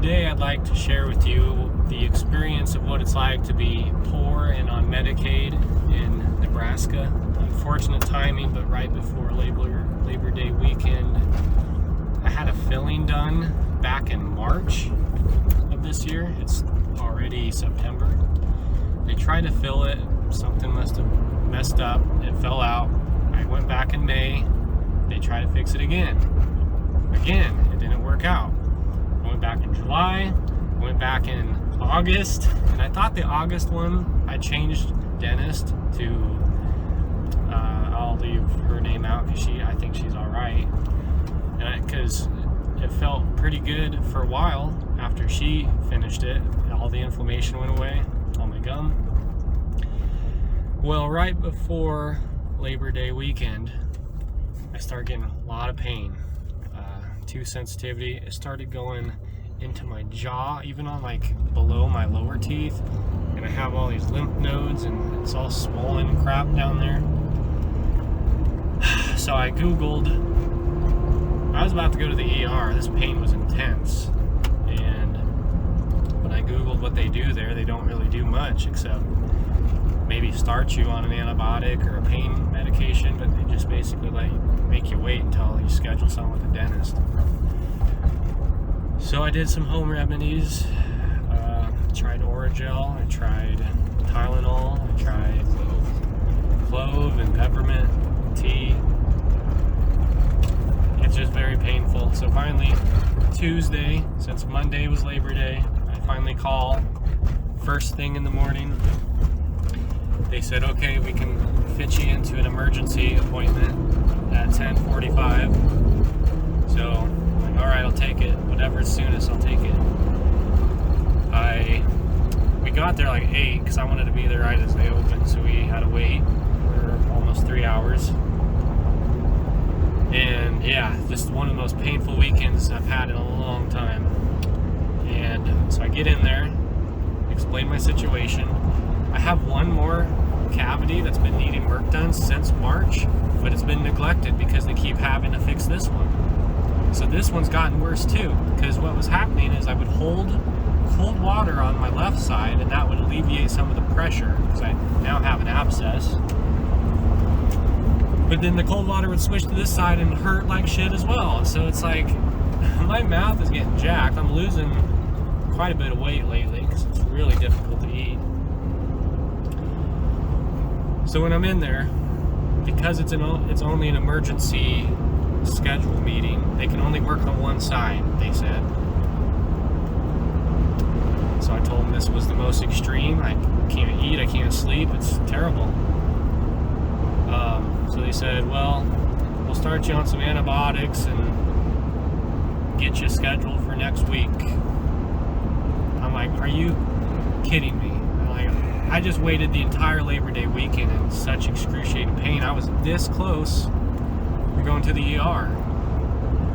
Today I'd like to share with you the experience of what it's like to be poor and on Medicaid in Nebraska. Unfortunate timing, but right before Labor Day weekend. I had a filling done back in March of this year. It's already September. They tried to fill it. Something must have messed up. It fell out. I went back in May. They tried to fix it again. Again, it didn't work out. I went back in July. I went back in August. And I thought the August one, I changed dentist to, I'll leave her name out because I think she's all right. And because it felt pretty good for a while after she finished it. All the inflammation went away, all my gum. Well, right before Labor Day weekend, I started getting a lot of pain. Tooth sensitivity. It started going into my jaw, even on like below my lower teeth. And I have all these lymph nodes and it's all swollen crap down there. So I Googled. I was about to go to the ER. This pain was intense. And when I Googled what they do there, they don't really do much except maybe start you on an antibiotic or a pain medication, but they just basically make you wait until you schedule something with a dentist. So I did some home remedies. Tried Oragel, I tried Tylenol, I tried clove and peppermint tea. It's just very painful. So finally, Tuesday, since Monday was Labor Day, I finally call first thing in the morning. They said, okay, we can fit you into an emergency appointment at 10:45. So I'm like, all right, I'll take it. Whatever's soonest, I'll take it. We got there like 8 because I wanted to be there right as they opened, so we had to wait for almost 3 hours. And yeah, just one of the most painful weekends I've had in a long time. And so I get in there, explain my situation. I have one more cavity that's been needing work done since March, but it's been neglected because they keep having to fix this one. So this one's gotten worse too, because what was happening is I would hold cold water on my left side and that would alleviate some of the pressure because I now have an abscess. But then the cold water would switch to this side and hurt like shit as well. So it's like my mouth is getting jacked. I'm losing quite a bit of weight lately because it's really difficult to eat. So when I'm in there, because it's only an emergency schedule meeting, they can only work on one side, they said. So I told them this was the most extreme. I can't eat, I can't sleep, it's terrible. So they said, well, we'll start you on some antibiotics and get you scheduled for next week. I'm like, are you kidding me? I just waited the entire Labor Day weekend in such excruciating pain. I was this close to going to the ER.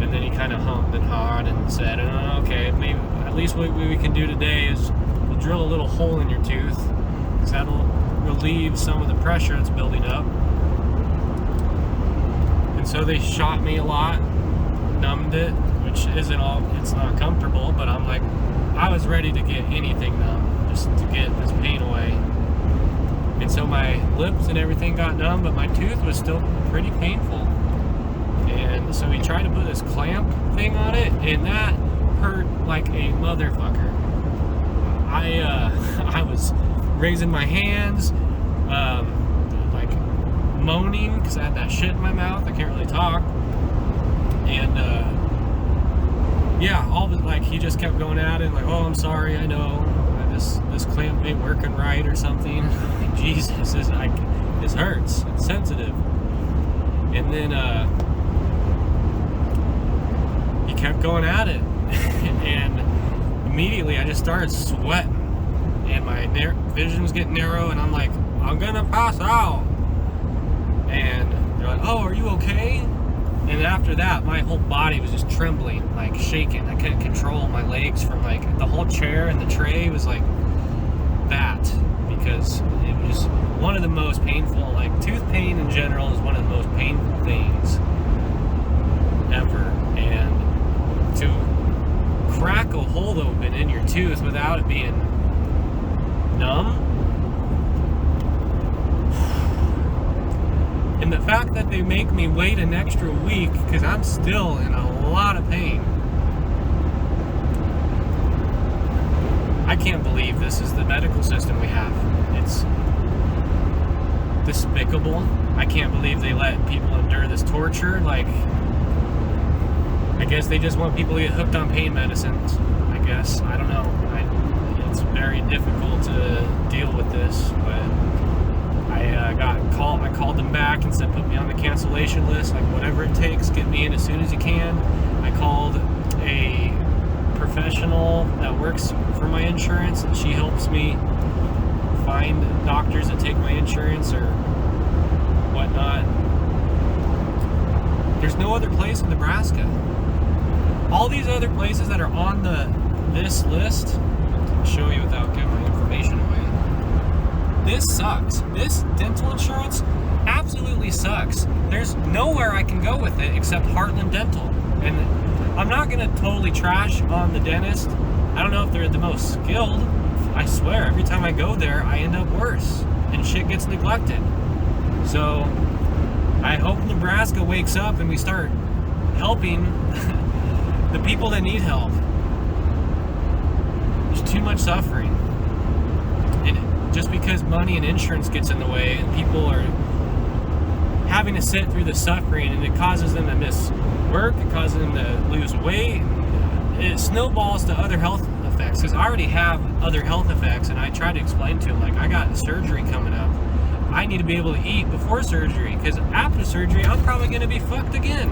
And then he kind of hummed and hawed and said, okay, maybe at least what we can do today is we'll drill a little hole in your tooth because that'll relieve some of the pressure that's building up. And so they shot me a lot, numbed it, which it's not comfortable, but I'm like, I was ready to get anything numb just to get this pain away. And so my lips and everything got numb, but my tooth was still pretty painful. And so he tried to put this clamp thing on it, and that hurt like a motherfucker. I was raising my hands, like moaning because I had that shit in my mouth. I can't really talk. And yeah, all the he just kept going at it, like, oh, I'm sorry, I know this clamp ain't working right or something. Jesus, this hurts. It's sensitive. And then he kept going at it, and immediately I just started sweating, and my vision's getting narrow, and I'm like, I'm gonna pass out. And they're like, oh, are you okay? And after that, my whole body was just trembling, like shaking. I couldn't control my legs from the whole chair and the tray was like that, because it was one of the most painful, tooth pain in general is one of the most painful things ever. And to crack a hole open in your tooth without it being numb. And the fact that they make me wait an extra week because I'm still in a lot of pain. I can't believe this is the medical system we have. It's despicable. I can't believe they let people endure this torture. Like, I guess they just want people to get hooked on pain medicines. I guess. I don't know. It's very difficult to deal with this, but I called them back and said put me on the cancellation list, like whatever it takes, get me in as soon as you can. I called a professional that works for my insurance, and she helps me find doctors that take my insurance or whatnot. There's no other place in Nebraska. All these other places that are on this list, I'll show you without giving my information away. This sucks. This dental insurance absolutely sucks. There's nowhere I can go with it except Heartland Dental. And I'm not going to totally trash on the dentist. I don't know if they're the most skilled. I swear, every time I go there, I end up worse. And shit gets neglected. So, I hope Nebraska wakes up and we start helping the people that need help. There's too much suffering. And just because money and insurance gets in the way and people are having to sit through the suffering, and it causes them to miss work, it causes them to lose weight, it snowballs to other health effects, because I already have other health effects, and I try to explain to them, like, I got surgery coming up. I need to be able to eat before surgery, because after surgery, I'm probably going to be fucked again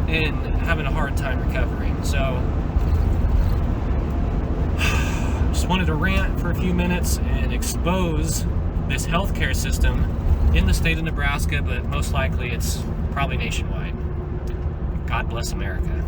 and having a hard time recovering. So, just wanted to rant for a few minutes and expose this healthcare system in the state of Nebraska, but most likely it's probably nationwide. God bless America.